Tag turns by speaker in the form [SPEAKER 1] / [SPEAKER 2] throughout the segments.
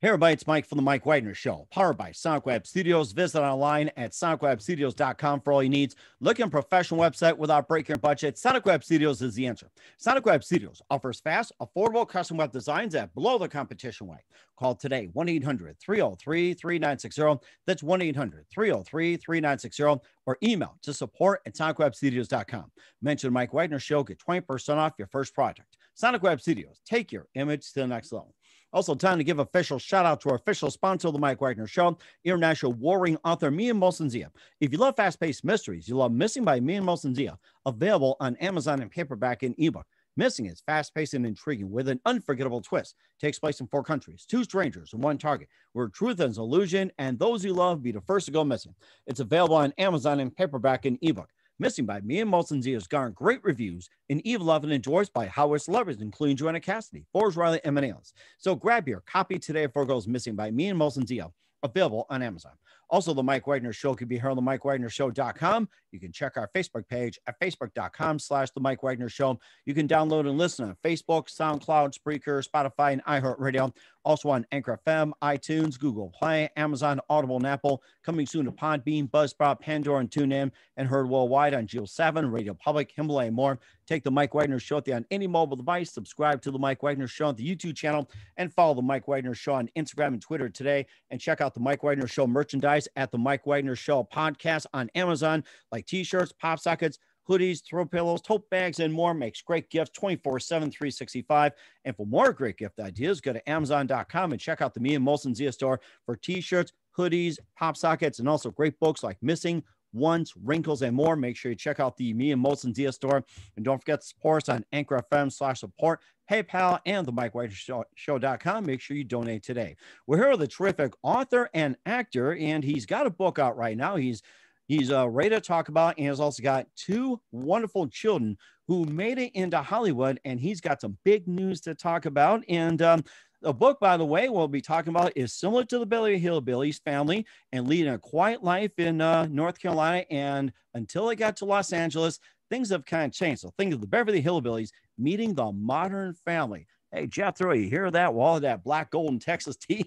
[SPEAKER 1] Hey everybody, it's Mike from the Mike Wagner Show, powered by Sonic Web Studios. Visit online at sonicwebstudios.com for all your needs. Look at a professional website without breaking your budget. Sonic Web Studios is the answer. Sonic Web Studios offers fast, affordable custom web designs at below the competition rate. Call today, 1-800-303-3960. That's 1-800-303-3960, or email to support@sonicwebstudios.com. Mention the Mike Wagner Show, get 20% off your first project. Sonic Web Studios, take your image to the next level. Also, time to give official shout out to our official sponsor of the Mike Wagner Show, international warring author Mia Molson-Zia. If you love fast-paced mysteries, you love Missing by Mia Molson-Zia, available on Amazon in paperback and ebook. Missing is fast-paced and intriguing with an unforgettable twist. Takes place in 4 countries, 2 strangers, and 1 target, where truth is illusion, and those you love be the first to go missing. It's available on Amazon in paperback and ebook. Missing by Mia Molson-Zia has garnered great reviews and even loved and endorsed by Howard celebrities, including Joanna Cassidy, Forrest Riley, and many others. So grab your copy today before it goes missing by Mia Molson-Zia, available on Amazon. Also, the Mike Wagner Show can be heard on the MikeWagnerShow.com. You can check our Facebook page at facebook.com/the Mike Wagner Show. You can download and listen on Facebook, SoundCloud, Spreaker, Spotify, and iHeartRadio. Also on Anchor FM, iTunes, Google Play, Amazon, Audible, and Apple. Coming soon to Podbean, Buzzsprout, Pandora, and TuneIn, and heard worldwide on Geo 7, Radio Public, Himalaya, and more. Take the Mike Wagner Show on any mobile device. Subscribe to the Mike Wagner Show on the YouTube channel, and follow the Mike Wagner Show on Instagram and Twitter today. And check out the Mike Wagner Show merchandise at the Mike Wagner Show podcast on Amazon, like t-shirts, pop sockets, hoodies, throw pillows, tote bags, and more. Makes great gifts 24/7, 365. And for more great gift ideas, go to Amazon.com and check out the Mia Molson-Zia store for t-shirts, hoodies, pop sockets, and also great books like Missing, Once, Wrinkles, and more. Make sure you check out the Mia Molson-Zia store. And don't forget to support us on Anchor FM/support, PayPal, and the MikeWagnerShow.com. Make sure you donate today. We're here with a terrific author and actor, and he's got a book out right now. He's ready to talk about, and has also got 2 wonderful children who made it into Hollywood, and he's got some big news to talk about. And the book, by the way, we'll be talking about is similar to the Beverly Hillbillies family and leading a quiet life in North Carolina. And until they got to Los Angeles, things have kind of changed. So think of the Beverly Hillbillies meeting the modern family. Hey, Jethro, you hear that? Well, that black, golden Texas tea.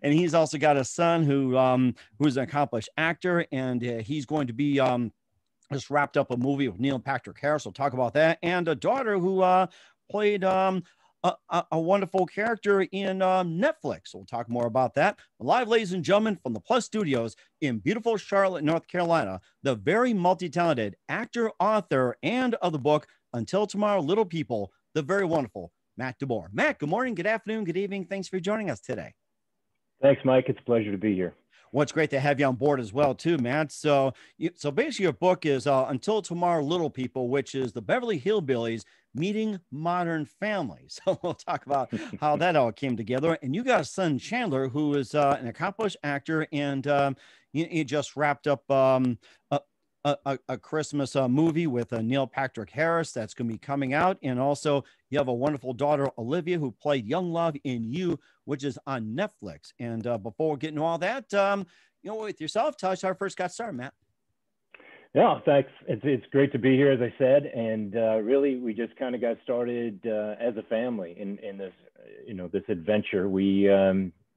[SPEAKER 1] And he's also got a son who's an accomplished actor, and he's going to be just wrapped up a movie with Neil Patrick Harris. We'll talk about that. And a daughter who played a wonderful character in Netflix. So we'll talk more about that. Live, ladies and gentlemen, from the Plus Studios in beautiful Charlotte, North Carolina, the very multi-talented actor, author, and of the book Until Tomorrow, Little People, the very wonderful Matt DeBoer. Matt, good morning, good afternoon, good evening. Thanks for joining us today.
[SPEAKER 2] Thanks, Mike. It's a pleasure to be here.
[SPEAKER 1] Well, it's great to have you on board as well, too, Matt. So basically your book is Until Tomorrow, Little People, which is the Beverly Hillbillies meeting modern families. So we'll talk about how that all came together. And you got a son, Chandler, who is an accomplished actor, and he just wrapped up a Christmas movie with Neil Patrick Harris that's going to be coming out. And also you have a wonderful daughter, Olivia, who played Young Love in You, which is on Netflix. And before getting to all that, with yourself, tell us how I first got started, Matt.
[SPEAKER 2] Yeah, thanks. It's great to be here, as I said. And really, we just kind of got started as a family in this, this adventure. We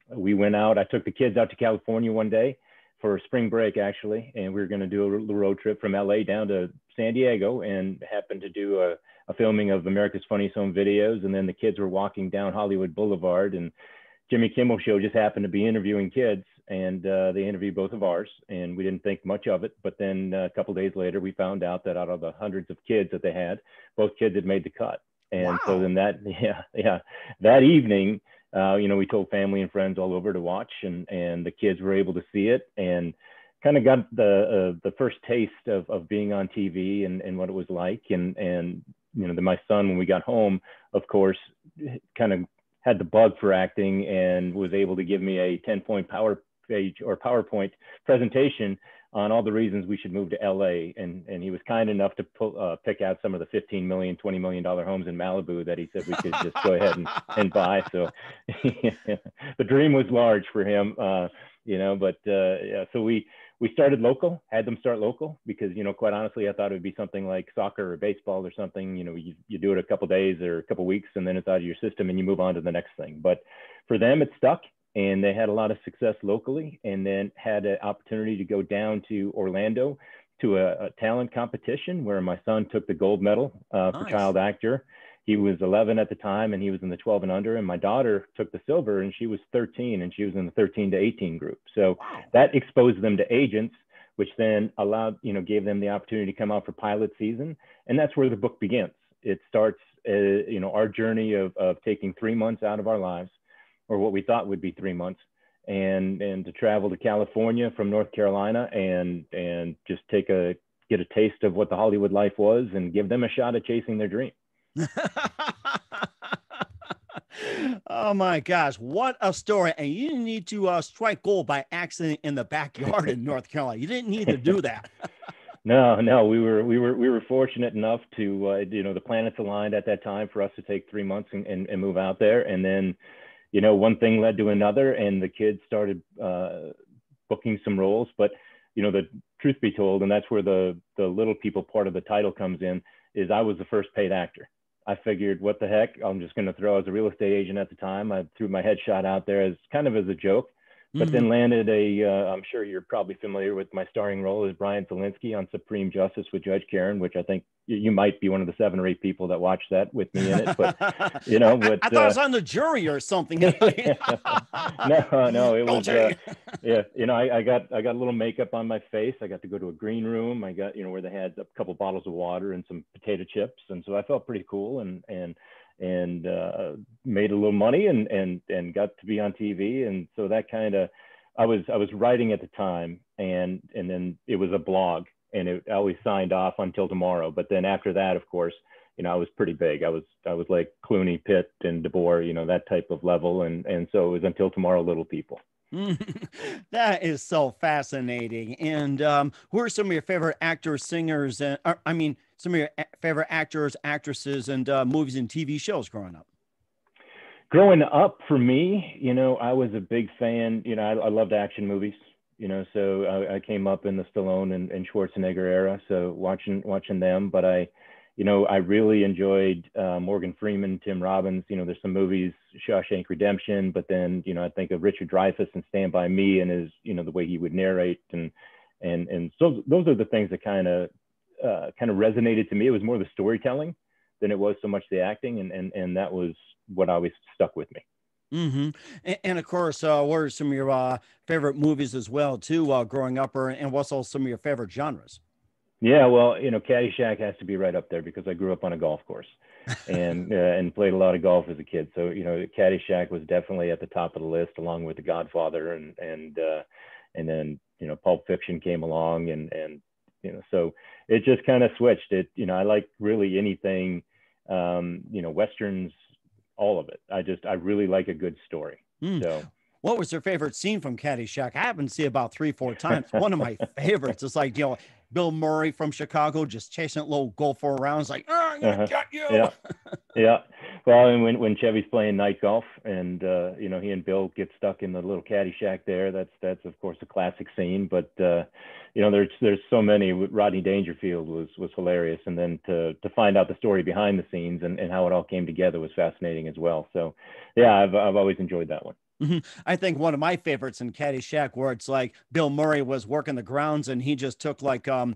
[SPEAKER 2] went out. I took the kids out to California one day for spring break, actually, and we were going to do a road trip from LA down to San Diego, and happened to do a filming of America's Funniest Home Videos. And then the kids were walking down Hollywood Boulevard, and Jimmy Kimmel Show just happened to be interviewing kids, and they interviewed both of ours, and we didn't think much of it. But then a couple of days later, we found out that out of the hundreds of kids that they had, both kids had made the cut. And wow. So then that evening, we told family and friends all over to watch, and the kids were able to see it, and kind of got the first taste of being on TV and what it was like. And my son, when we got home, of course, kind of had the bug for acting, and was able to give me a 10-point PowerPoint presentation on all the reasons we should move to LA. And he was kind enough to pick out some of the $15 million, $20 million homes in Malibu that he said we could just go ahead and buy. So the dream was large for him, so we we started local, had them start local because, quite honestly, I thought it would be something like soccer or baseball or something. You do it a couple days or a couple weeks and then it's out of your system and you move on to the next thing. But for them, it stuck and they had a lot of success locally, and then had an opportunity to go down to Orlando to a talent competition where my son took the gold medal for child actor. He was 11 at the time and he was in the 12 and under, and my daughter took the silver and she was 13 and she was in the 13 to 18 group. So that exposed them to agents, which then allowed, gave them the opportunity to come out for pilot season. And that's where the book begins. It starts, our journey of taking 3 months out of our lives, or what we thought would be 3 months, and to travel to California from North Carolina and just get a taste of what the Hollywood life was and give them a shot at chasing their dream.
[SPEAKER 1] Oh my gosh, what a story. And you didn't need to strike gold by accident in the backyard in North Carolina. You didn't need to do that.
[SPEAKER 2] No, we were fortunate enough to, the planets aligned at that time for us to take 3 months and move out there. And then, one thing led to another and the kids started booking some roles. But, the truth be told, and that's where the little people part of the title comes in, is I was the first paid actor. I figured, what the heck, I'm just going to throw, as a real estate agent at the time, I threw my headshot out there as kind of as a joke, but then landed I'm sure you're probably familiar with my starring role as Brian Zielinski on Supreme Justice with Judge Karen, which I think you might be one of the 7 or 8 people that watched that with me in it. But,
[SPEAKER 1] I thought I was on the jury or something.
[SPEAKER 2] No, it was, I got a little makeup on my face. I got to go to a green room. I got, where they had a couple bottles of water and some potato chips. And so I felt pretty cool and made a little money and got to be on TV. And so that kind of, I was writing at the time, and then it was a blog, and it always signed off until tomorrow. But then after that, of course, I was pretty big. I was like Clooney, Pitt, and DeBoer, that type of level. And so it was until tomorrow, little people.
[SPEAKER 1] That is so fascinating. And who are some of your favorite actors, singers, and some of your favorite actors, actresses, and movies and TV shows growing up?
[SPEAKER 2] Growing up, for me, I was a big fan. I loved action movies. So I came up in the Stallone and Schwarzenegger era. So watching them, but I really enjoyed Morgan Freeman, Tim Robbins. There's some movies, Shawshank Redemption, but then, I think of Richard Dreyfuss and Stand By Me and his, the way he would narrate. And so those are the things that kind of resonated to me. It was more the storytelling than it was so much the acting. And that was what always stuck with me.
[SPEAKER 1] And of course, what are some of your favorite movies as well, too, growing up, and what's also some of your favorite genres?
[SPEAKER 2] Yeah, well, Caddyshack has to be right up there because I grew up on a golf course and played a lot of golf as a kid. So, Caddyshack was definitely at the top of the list, along with The Godfather, and then, Pulp Fiction came along, and so it just kind of switched. I like really anything, Westerns, all of it. I really like a good story. So.
[SPEAKER 1] What was your favorite scene from Caddyshack? I happened to see it about 3-4 times. One of my favorites. It's like, Bill Murray from Chicago just chasing that little gopher around. It's like, I'm gonna get you.
[SPEAKER 2] Yeah. Well, and when Chevy's playing night golf, and he and Bill get stuck in the little Caddyshack there. That's of course a classic scene. But there's so many. Rodney Dangerfield was hilarious, and then to find out the story behind the scenes and how it all came together was fascinating as well. So yeah, I've always enjoyed that one.
[SPEAKER 1] I think one of my favorites in Caddyshack, where it's like Bill Murray was working the grounds and he just took like a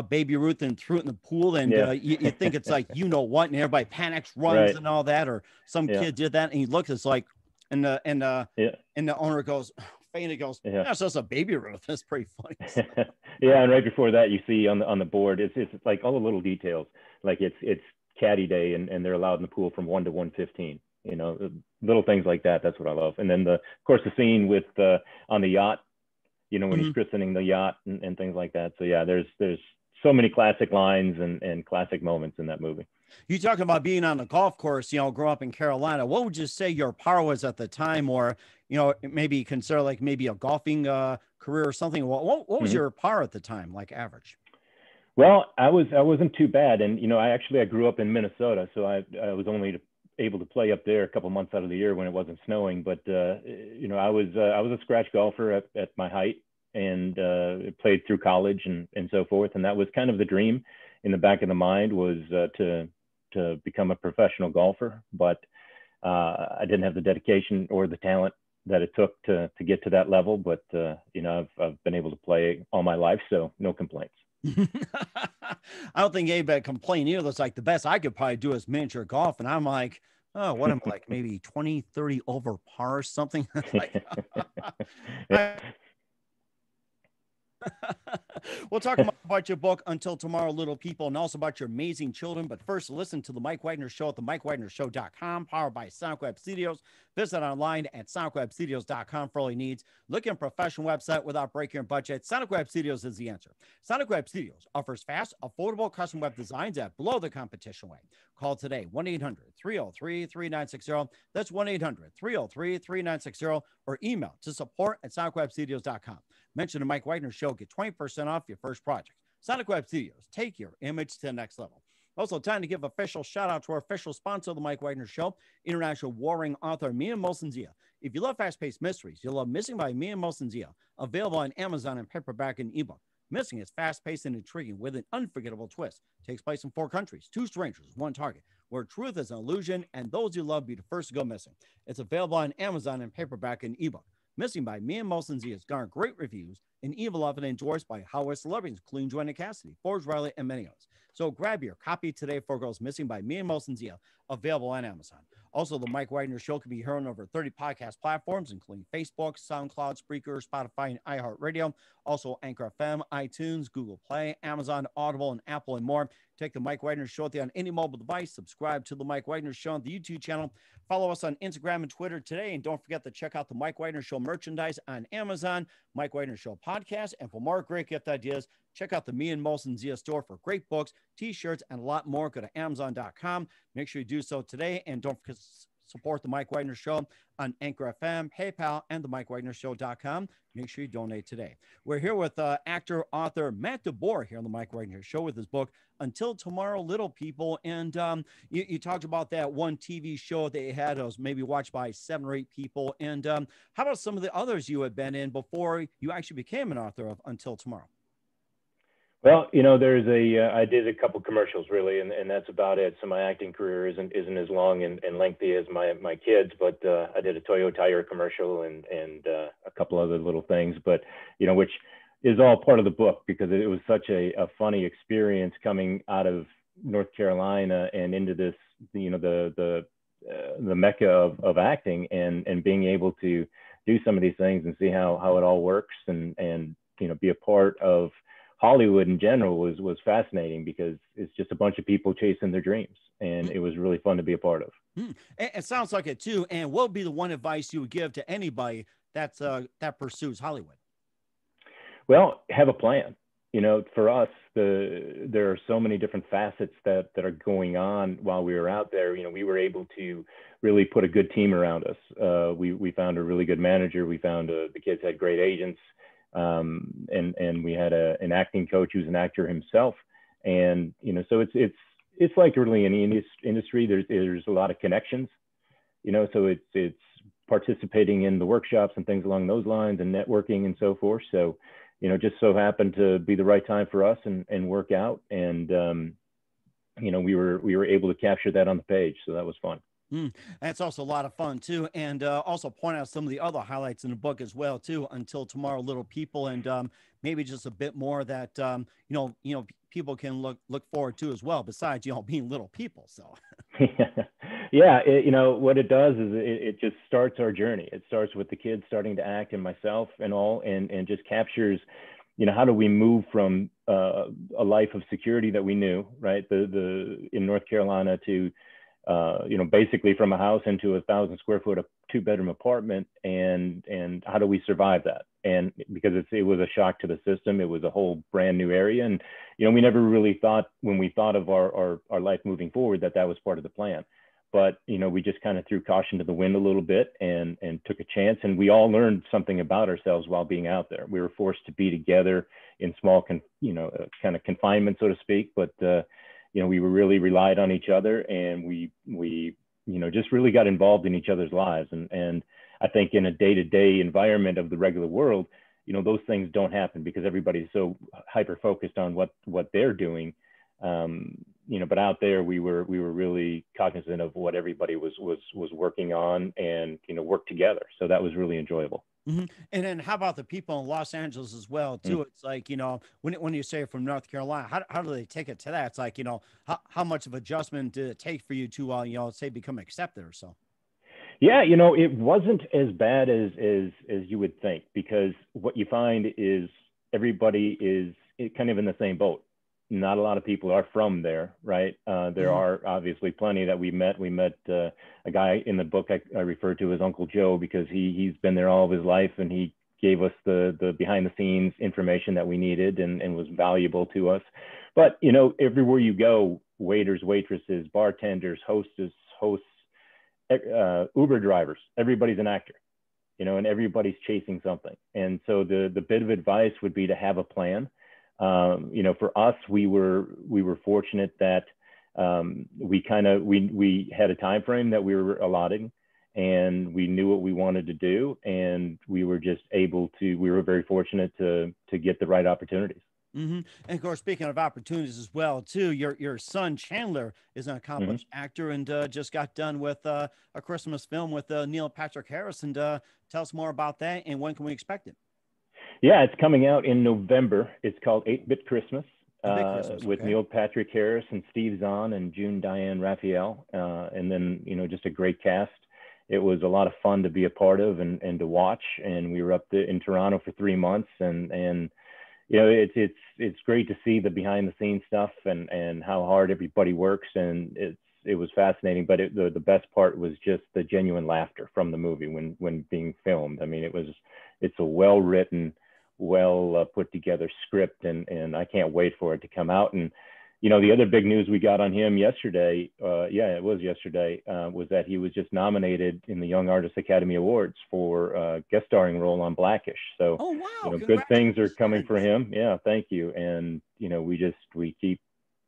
[SPEAKER 1] Baby Ruth and threw it in the pool, and you think it's like, what, and everybody panics, runs, and all that, or some kid did that, and he looks, it's like, and the owner goes, fainted, goes, that's just a Baby Ruth. That's pretty funny.
[SPEAKER 2] Yeah, and right before that, you see on the board, it's like all the little details, like it's caddy day, and they're allowed in the pool from 1 to 1:15. Little things like that. That's what I love. And then of course the scene with on the yacht, when he's christening the yacht and things like that. So yeah, there's so many classic lines and classic moments in that movie.
[SPEAKER 1] You talking about being on the golf course, grow up in Carolina. What would you say your par was at the time, or maybe consider like maybe a golfing career or something? What was your par at the time, like average?
[SPEAKER 2] Well, I wasn't too bad, and I grew up in Minnesota, so I was only able to play up there a couple months out of the year when it wasn't snowing. But I was a scratch golfer at my height, and played through college and so forth. And that was kind of the dream in the back of the mind, was to become a professional golfer. But I didn't have the dedication or the talent that it took to get to that level. But, you know, I've been able to play all my life, so no complaints.
[SPEAKER 1] I don't think anybody complain either. It's like the best I could probably do is miniature golf. And I'm like, oh, what am I, like maybe 20, 30 over par or something? Like, we'll talk about your book, Until Tomorrow, Little People, and also about your amazing children. But first, listen to The Mike Wagner Show at themikewagnershow.com, powered by SoundWeb Studios. Visit online at soundwebstudios.com for all your needs. Look at a professional website without breaking your budget. Sonic Web Studios is the answer. Sonic Web Studios offers fast, affordable custom web designs at below the competition rate. Call today, 1-800-303-3960. That's 1-800-303-3960, or email to support@sonicwebstudios.com. Mention the Mike Wagner Show, get 20% off your first project. Sonic Web Studios, take your image to the next level. Also, time to give official shout out to our official sponsor of the Mike Wagner Show, international warring author Mia Molson-Zia. If you love fast-paced mysteries, you'll love Missing by Mia Molson-Zia, available on Amazon in paperback and ebook. Missing is fast-paced and intriguing with an unforgettable twist. Takes place in 4 countries, 2 strangers, 1 target, where truth is an illusion and those you love be the first to go missing. It's available on Amazon in paperback and ebook. Missing by Mia Molson-Zia has garnered great reviews and even loved and endorsed by Hollywood celebrities, including Joanna Cassidy, Forbes Riley, and many others. So grab your copy today for Girls Missing by Mia Molson-Zia, available on Amazon. Also, the Mike Wagner Show can be heard on over 30 podcast platforms, including Facebook, SoundCloud, Spreaker, Spotify, and iHeartRadio. Also, Anchor FM, iTunes, Google Play, Amazon, Audible, and Apple, and more. Take the Mike Wagner Show on any mobile device. Subscribe to the Mike Wagner Show on the YouTube channel. Follow us on Instagram and Twitter today. And don't forget to check out the Mike Wagner Show merchandise on Amazon, Mike Wagner Show podcast. And for more great gift ideas, check out the Me and Molson-Zia store for great books, t-shirts, and a lot more. Go to Amazon.com. Make sure you do so today. And don't forget to support the Mike Wagner Show on Anchor FM, PayPal, and the MikeWagnerShow.com. Make sure you donate today. We're here with actor, author Matt DeBoer here on the Mike Wagner Show with his book, Until Tomorrow, Little People. And you talked about that one TV show that you had. It was maybe watched by 7 or 8 people. And how about some of the others you had been in before you actually became an author of Until Tomorrow?
[SPEAKER 2] Well, you know, I did a couple commercials really, and that's about it. So my acting career isn't as long and lengthy as my kids, but I did a Toyo Tire commercial and a couple other little things, but, you know, which is all part of the book because it was such a funny experience coming out of North Carolina and into this, you know, the mecca of acting and being able to do some of these things and see how it all works and, you know, be a part of Hollywood in general was fascinating because it's just a bunch of people chasing their dreams, and it was really fun to be a part of.
[SPEAKER 1] It sounds like it too. And what would be the one advice you would give to anybody that pursues Hollywood?
[SPEAKER 2] Well, have a plan. You know, for us, there are so many different facets that are going on while we were out there. You know, we were able to really put a good team around us. We found a really good manager. We found the kids had great agents. And we had an acting coach who's an actor himself, and you know, so it's like really in the industry. There's a lot of connections, you know, so it's participating in the workshops and things along those lines and networking and so forth. So, you know, just so happened to be the right time for us and work out, and you know, we were able to capture that on the page, so that was fun.
[SPEAKER 1] That's also a lot of fun too, and also point out some of the other highlights in the book as well too. Until Tomorrow, Little People, and maybe just a bit more that you know people can look forward to as well. Besides, you know, being little people. So
[SPEAKER 2] yeah, you know what it does is it just starts our journey. It starts with the kids starting to act and myself and all, and just captures, you know, how do we move from a life of security that we knew, right? In North Carolina to you know, basically from a house into 1,000 square foot, 2-bedroom apartment, and how do we survive that? And because it was a shock to the system, it was a whole brand new area, and you know, we never really thought when we thought of our life moving forward that was part of the plan. But you know, we just kind of threw caution to the wind a little bit and took a chance, and we all learned something about ourselves while being out there. We were forced to be together in small, you know, kind of confinement, so to speak, but you know, we really relied on each other, and we you know, just really got involved in each other's lives. And I think in a day-to-day environment of the regular world, those things don't happen because everybody's so hyper focused on what they're doing. But out there we were really cognizant of what everybody was working on, and worked together. So that was really enjoyable.
[SPEAKER 1] Mm-hmm. And then how about the people in Los Angeles as well too? It's like, when you say from North Carolina, how do they take it to that? It's like, how much of adjustment did it take for you to, say become accepted or so?
[SPEAKER 2] Yeah, it wasn't as bad as you would think, because what you find is everybody is kind of in the same boat. Not a lot of people are from there, right? There are obviously plenty that we met. We met a guy in the book I refer to as Uncle Joe, because he's been there all of his life, and he gave us the behind the scenes information that we needed, and was valuable to us. But everywhere you go, waiters, waitresses, bartenders, hosts, Uber drivers, everybody's an actor, and everybody's chasing something. And so the bit of advice would be to have a plan. For us, we were fortunate that we had a time frame that we were allotting, and we knew what we wanted to do, and we were very fortunate to get the right opportunities.
[SPEAKER 1] Mm-hmm. And of course, speaking of opportunities as well, too, your son Chandler is an accomplished actor, and just got done with a Christmas film with Neil Patrick Harris. And tell us more about that, and when can we expect it?
[SPEAKER 2] Yeah, it's coming out in November. It's called 8-Bit Christmas, with Neil Patrick Harris and Steve Zahn and June Diane Raphael, and then just a great cast. It was a lot of fun to be a part of and to watch. And we were up in Toronto for 3 months, and it's great to see the behind the scenes stuff and how hard everybody works, and it was fascinating. But the best part was just the genuine laughter from the movie when being filmed. I mean, it's a well written, well put together script, and I can't wait for it to come out. And the other big news we got on him yesterday, it was yesterday, was that he was just nominated in the Young Artist Academy Awards for a guest starring role on Blackish. So,
[SPEAKER 1] oh wow,
[SPEAKER 2] good things are coming for him. Yeah, thank you. And we keep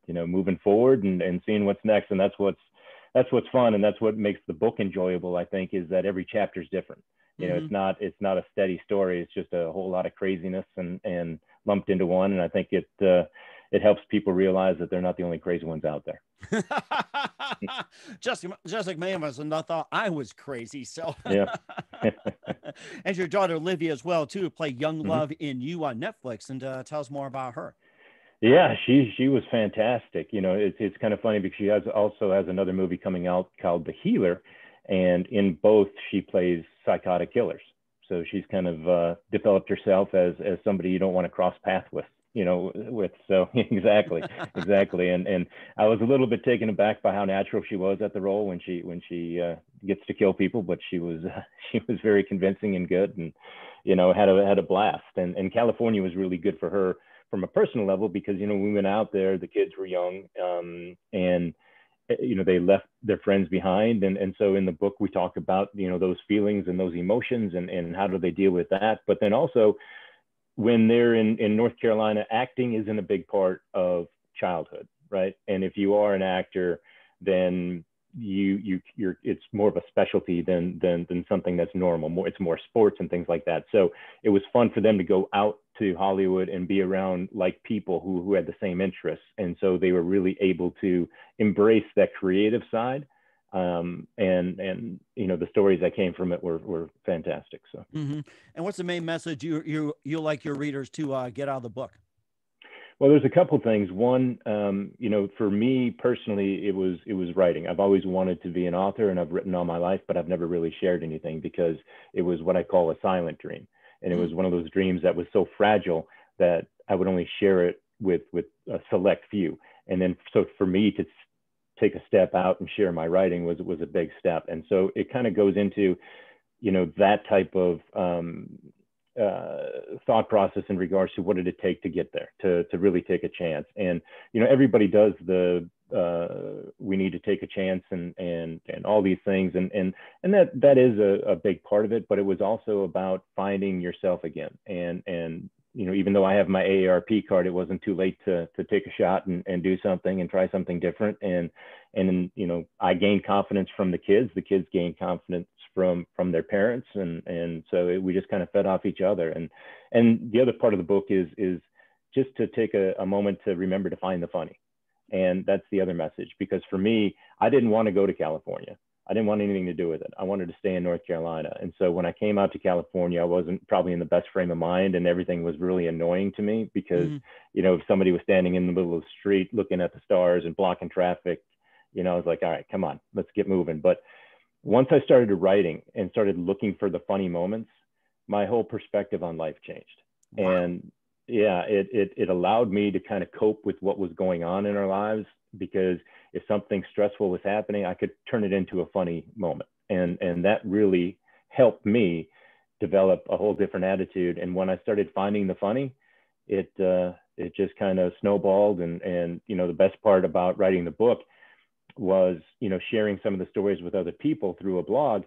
[SPEAKER 2] moving forward and seeing what's next. And that's what's fun, and that's what makes the book enjoyable, I think, is that every chapter is different. It's not a steady story. It's just a whole lot of craziness and lumped into one. And I think it helps people realize that they're not the only crazy ones out there.
[SPEAKER 1] just like me, and I thought I was crazy. So
[SPEAKER 2] yeah.
[SPEAKER 1] And your daughter Olivia as well too, play Young Love in You on Netflix, and tell us more about her.
[SPEAKER 2] Yeah, she was fantastic. It's kind of funny because she also has another movie coming out called The Healer, and in both she plays psychotic killers. So she's kind of developed herself as somebody you don't want to cross paths with. So exactly. And I was a little bit taken aback by how natural she was at the role when she gets to kill people, but she was very convincing and good, and had a blast. And California was really good for her from a personal level, because we went out there, the kids were young, and they left their friends behind, and so in the book we talk about those feelings and those emotions, and how do they deal with that. But then also, when they're in North Carolina, acting isn't a big part of childhood, right? And if you are an actor, then you're it's more of a specialty than something that's normal. It's more sports and things like that. So it was fun for them to go out to Hollywood and be around like people who had the same interests, and so they were really able to embrace that creative side. And the stories that came from it were fantastic. So
[SPEAKER 1] and what's the main message you like your readers to get out of the book?
[SPEAKER 2] Well, there's a couple things. One, for me personally, it was writing. I've always wanted to be an author, and I've written all my life, but I've never really shared anything because it was what I call a silent dream. And it was one of those dreams that was so fragile that I would only share it with a select few. And then, so for me to take a step out and share my writing was a big step. And so it kind of goes into, that type of thought process in regards to what did it take to get there, to really take a chance. And, everybody does we need to take a chance and all these things. And that is a big part of it, but it was also about finding yourself again. And, even though I have my AARP card, it wasn't too late to take a shot and do something and try something different. And I gained confidence from the kids gained confidence from their parents, and so we just kind of fed off each other. And the other part of the book is just to take a moment to remember to find the funny. And that's the other message, because for me, I didn't want to go to California. I didn't want anything to do with it. I wanted to stay in North Carolina. And so when I came out to California, I wasn't probably in the best frame of mind, and everything was really annoying to me because, you know, if somebody was standing in the middle of the street looking at the stars and blocking traffic, you know, I was like, all right, come on, let's get moving. But once I started writing and started looking for the funny moments, my whole perspective on life changed. Wow. And yeah, it allowed me to kind of cope with what was going on in our lives, because if something stressful was happening, I could turn it into a funny moment. And that really helped me develop a whole different attitude. And when I started finding the funny, it just kind of snowballed. And, you know, the best part about writing the book was, you know, sharing some of the stories with other people through a blog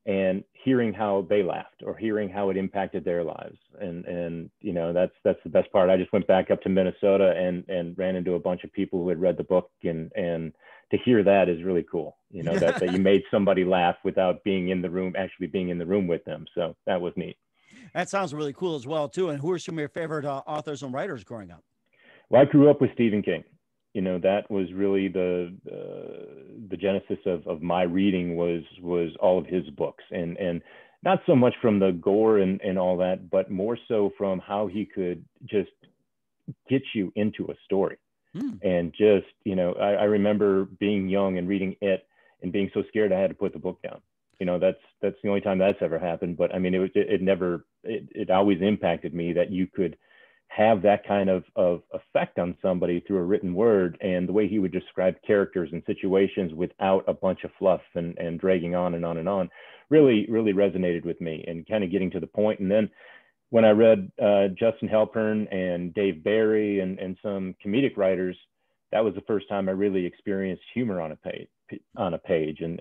[SPEAKER 2] and hearing how they laughed or hearing how it impacted their lives. And you know, that's the best part. I just went back up to Minnesota and ran into a bunch of people who had read the book, and to hear that is really cool. You know, that you made somebody laugh without being in the room, actually being in the room with them. So that was neat.
[SPEAKER 1] That sounds really cool as well too. And who are some of your favorite authors and writers growing up?
[SPEAKER 2] Well, I grew up with Stephen King. You know, that was really the genesis of my reading was all of his books, and not so much from the gore and all that, but more so from how he could just get you into a story. And just, you know, I remember being young and reading it and being so scared I had to put the book down. You know, that's the only time that's ever happened. But I mean, it always impacted me that you could have that kind of effect on somebody through a written word, and the way he would describe characters and situations without a bunch of fluff and dragging on and on and on really resonated with me, and kind of getting to the point. And then when I read Justin Halpern and Dave Barry and some comedic writers, that was the first time I really experienced humor on a page, and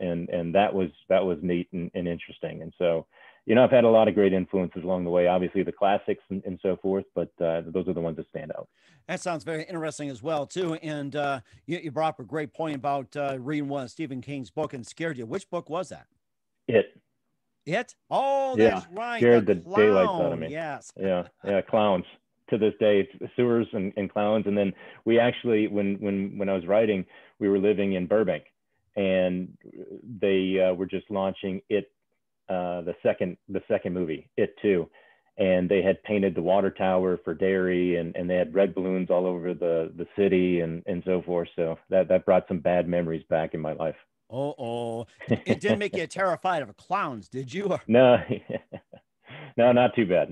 [SPEAKER 2] that was neat and interesting. And so, you know, I've had a lot of great influences along the way, obviously the classics and so forth, but those are the ones that stand out.
[SPEAKER 1] That sounds very interesting as well, too. And you brought up a great point about reading one of Stephen King's book and scared you. Which book was that? It? Oh, that's right.
[SPEAKER 2] Scared the daylights out of me.
[SPEAKER 1] Yes.
[SPEAKER 2] Yeah. Clowns. To this day, sewers and clowns. And then we actually, when I was writing, we were living in Burbank, and they were just launching It, the second movie, It 2, and they had painted the water tower for Derry, and they had red balloons all over the city and so forth. So that brought some bad memories back in my life.
[SPEAKER 1] It didn't make you terrified of clowns, did you?
[SPEAKER 2] No, no, not too bad.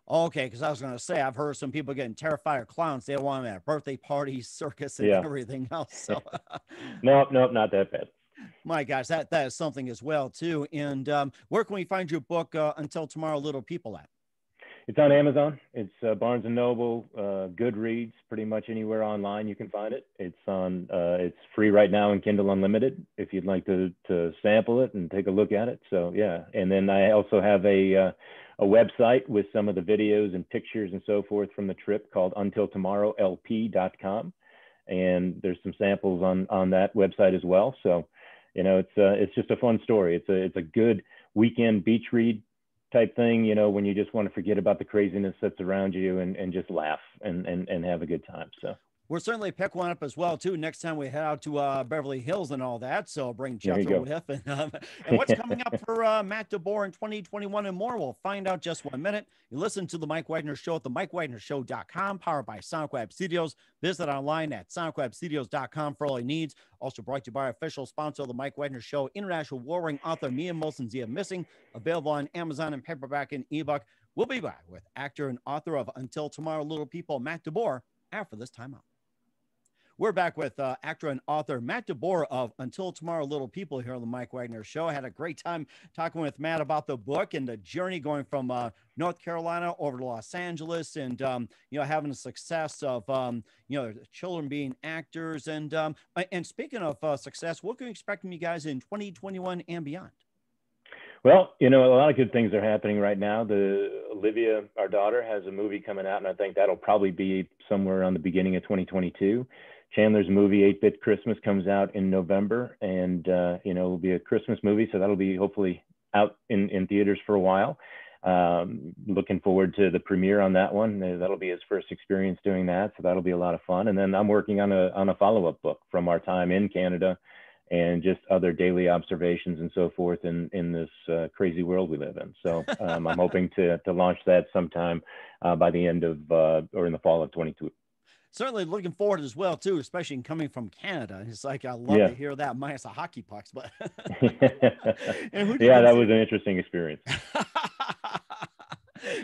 [SPEAKER 1] Okay, because I was going to say, I've heard some people getting terrified of clowns. They want them at birthday parties, circus, and everything else. So.
[SPEAKER 2] Nope, not that bad.
[SPEAKER 1] My gosh, that is something as well, too. And where can we find your book, Until Tomorrow, Little People, at?
[SPEAKER 2] It's on Amazon. It's Barnes & Noble, Goodreads, pretty much anywhere online you can find it. It's free right now in Kindle Unlimited if you'd like to sample it and take a look at it. So yeah, and then I also have a website with some of the videos and pictures and so forth from the trip called UntilTomorrowLP.com, and there's some samples on that website as well. So, you know, it's just a fun story. It's a good weekend beach read type thing, you know, when you just want to forget about the craziness that's around you and just laugh and have a good time. So
[SPEAKER 1] we'll certainly pick one up as well, too, next time we head out to Beverly Hills and all that. So bring Jethro with us. And what's coming up for Matt DeBoer in 2021 and more, we'll find out just 1 minute. You listen to The Mike Wagner Show at themikewagnershow.com, powered by SonicWeb Studios. Visit online at sonicwebstudios.com for all your needs. Also brought to you by our official sponsor of The Mike Wagner Show, international warring author Mia Molson's The Missing, available on Amazon and paperback and ebook. We'll be back with actor and author of Until Tomorrow, Little People, Matt DeBoer, after this timeout. We're back with actor and author Matt DeBoer of Until Tomorrow, Little People here on the Mike Wagner Show. I had a great time talking with Matt about the book and the journey going from North Carolina over to Los Angeles, and you know, having the success of you know, children being actors. And speaking of success, what can we expect from you guys in 2021 and beyond?
[SPEAKER 2] Well, you know, a lot of good things are happening right now. Olivia, our daughter, has a movie coming out, and I think that'll probably be somewhere around the beginning of 2022. Chandler's movie 8-Bit Christmas comes out in November, and you know, it'll be a Christmas movie, so that'll be hopefully out in theaters for a while. Looking forward to the premiere on that one. That'll be his first experience doing that, so that'll be a lot of fun. And then I'm working on a follow-up book from our time in Canada, and just other daily observations and so forth in this crazy world we live in. So I'm hoping to launch that sometime by the end of or in the fall of 22.
[SPEAKER 1] Certainly looking forward as well too, especially coming from Canada. It's like I love
[SPEAKER 2] Yeah.
[SPEAKER 1] to hear that minus the hockey pucks, but
[SPEAKER 2] yeah, that was an interesting experience.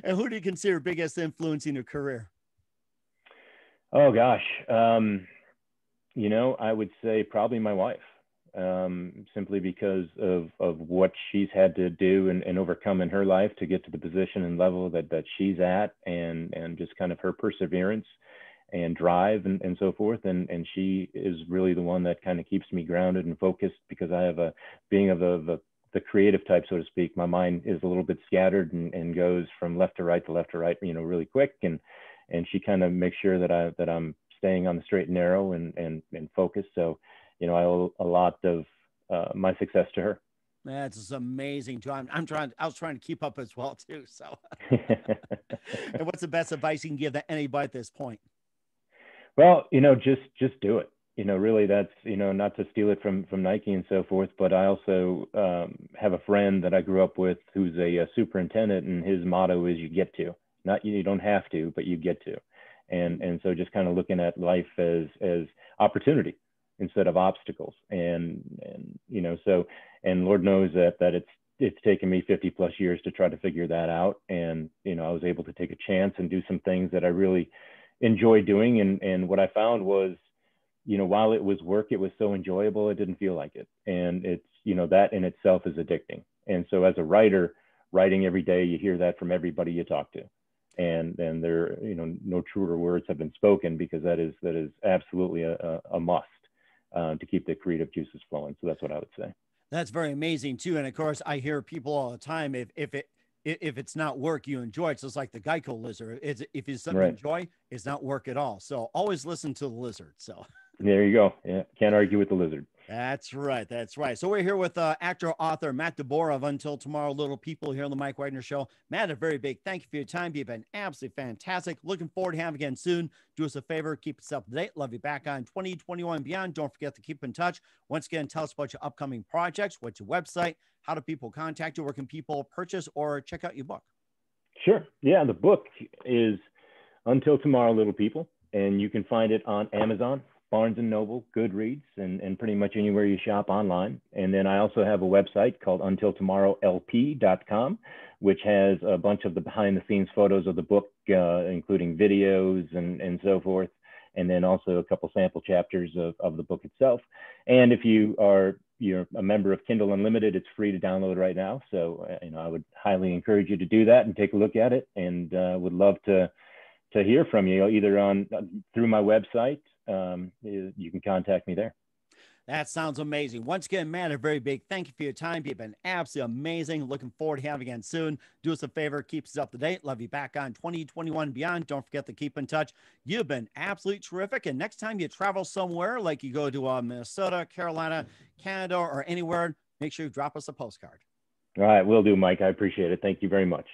[SPEAKER 1] And who do you consider biggest influence in your career?
[SPEAKER 2] Oh gosh, you know, I would say probably my wife. Simply because of what she's had to do and overcome in her life to get to the position and level that she's at, and just kind of her perseverance and drive and so forth. And she is really the one that kind of keeps me grounded and focused, because I have being of the creative type, so to speak, my mind is a little bit scattered and goes from left to right, you know, really quick. And she kind of makes sure that I'm staying on the straight and narrow and focused. So, you know, I owe a lot of my success to her.
[SPEAKER 1] That's amazing too. I was trying to keep up as well too. So, and what's the best advice you can give to anybody at this point?
[SPEAKER 2] Well, you know, just do it. You know, really, that's, you know, not to steal it from Nike and so forth, but I also have a friend that I grew up with who's a superintendent, and his motto is "You get to." Not you don't have to, but you get to. And so just kind of looking at life as opportunity instead of obstacles. And you know, so, and Lord knows that it's taken me 50 plus years to try to figure that out. And, you know, I was able to take a chance and do some things that I really enjoy doing. And what I found was, you know, while it was work, it was so enjoyable, it didn't feel like it. And it's, you know, that in itself is addicting. And so as a writer, writing every day, you hear that from everybody you talk to. And there, you know, no truer words have been spoken, because that is absolutely a must to keep the creative juices flowing. So that's what I would say.
[SPEAKER 1] That's very amazing too. And of course, I hear people all the time, if it's not work you enjoy, it's just like the Geico lizard. If it's something you enjoy, it's not work at all. So always listen to the lizard. So
[SPEAKER 2] there you go. Yeah, can't argue with the lizard.
[SPEAKER 1] That's right. That's right. So we're here with actor, author Matt DeBoer of Until Tomorrow, Little People, here on the Mike Wagner Show. Matt, a very big thank you for your time. You've been absolutely fantastic. Looking forward to having you again soon. Do us a favor, keep us up to date. Love you back on 2021 and beyond. Don't forget to keep in touch. Once again, tell us about your upcoming projects. What's your website? How do people contact you? Where can people purchase or check out your book?
[SPEAKER 2] Sure. Yeah, the book is Until Tomorrow, Little People, and you can find it on Amazon, Barnes & Noble, Goodreads, and pretty much anywhere you shop online. And then I also have a website called untiltomorrowlp.com, which has a bunch of the behind-the-scenes photos of the book, including videos and so forth, and then also a couple sample chapters of the book itself. And if you're a member of Kindle Unlimited, it's free to download right now. So you know, I would highly encourage you to do that and take a look at it, and would love to hear from you, either through my website. You can contact me there.
[SPEAKER 1] That sounds amazing. Once again, Matt, a very big thank you for your time. You've been absolutely amazing. Looking forward to having you again soon. Do us a favor, keep us up to date. Love you back on 2021 and beyond. Don't forget to keep in touch. You've been absolutely terrific. And next time you travel somewhere, like you go to Minnesota, Carolina, Canada, or anywhere, make sure you drop us a postcard.
[SPEAKER 2] All right, will do, Mike. I appreciate it. Thank you very much.